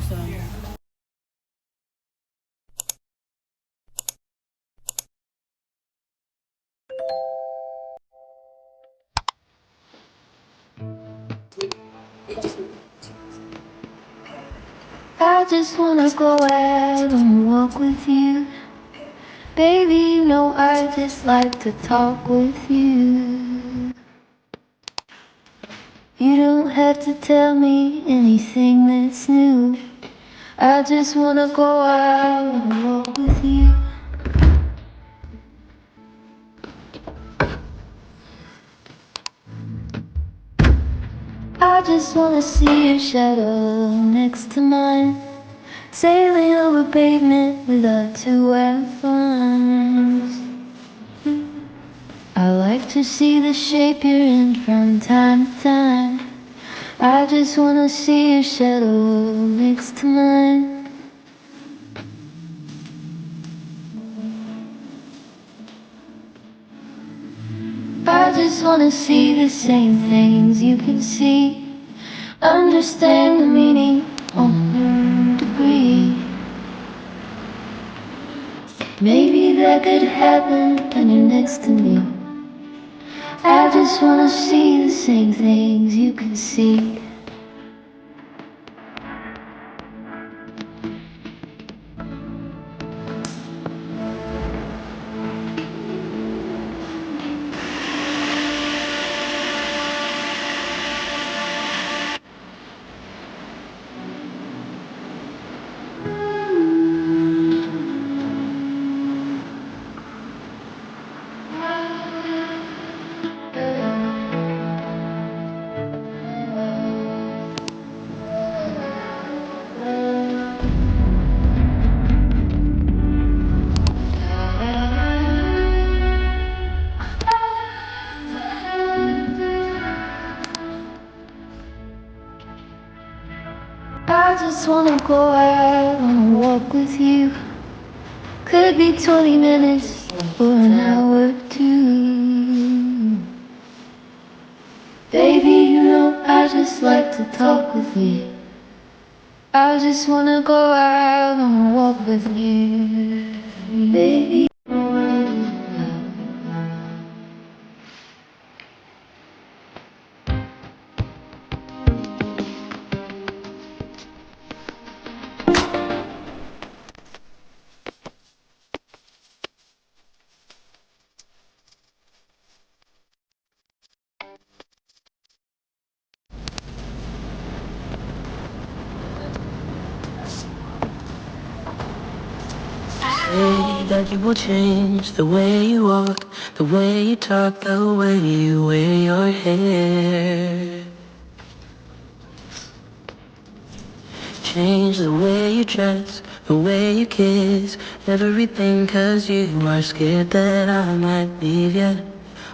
section. I just wanna go out and walk with you. Baby, you know I just like to talk with you. You don't have to tell me anything that's new. I just wanna go out and walk with you. I just wanna see your shadow next to mine, sailing over pavement with our two arms. I like to see the shape you're in from time to time. I just wanna see your shadow next to mine. I just wanna see the same things you can see, understand the meaning on a degree. Maybe that could happen when you're next to me. I just wanna see the same things you can see. I just wanna go out on a walk with you. Could be 20 minutes or an hour or two. Baby, you know I just like to talk with you. I just wanna go out on a walk with you, baby. Say that you will change the way you walk, the way you talk, the way you wear your hair. Change the way you dress, the way you kiss, everything 'cause you are scared that I might leave you.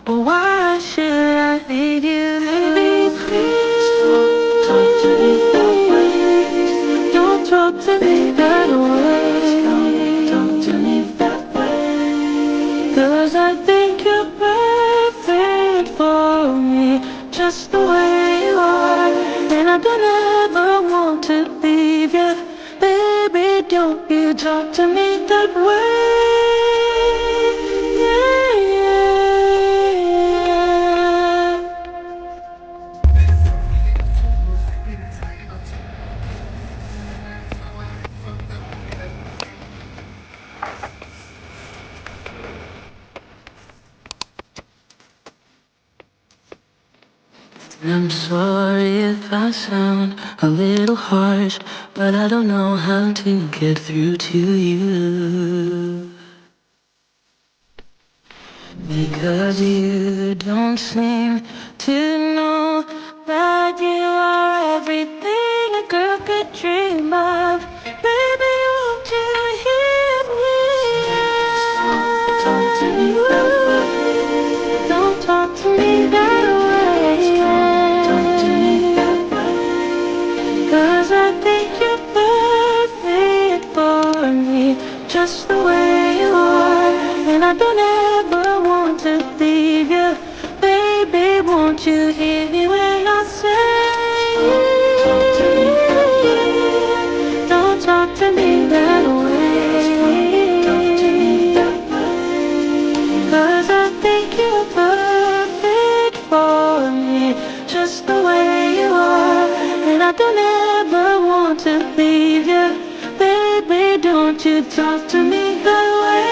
Well, why should I leave you, baby? Please don't talk to me that way. Don't talk to me that way. Don't talk to me that way. 'Cause I think you're perfect for me, just the way you are. And I don't ever want to leave you. Baby, don't you talk to me that way. Yeah, yeah. I'm sorry if I sound a little harsh, but I don't know how to get through to you. Because you don't seem to know that you are everything a girl could dream of. Baby, won't you hear me out? Don't talk to me that way. Don't talk to me that way. Don't talk to me that way. 'Cause I think you're perfect for me, just the way you are. And I don't ever want to leave you. Baby, won't you hear me when I say 'cause I think you're perfect for me, just the way you are. And I don't ever want to leave you. Baby, don't you talk to me that way.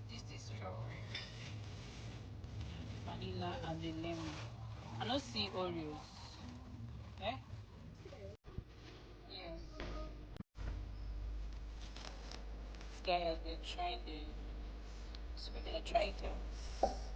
This is strawberry, vanilla, and the lemon. I don't see Oreos. Eh? Yes. Guys, we're trying the. So we're gonna try it out.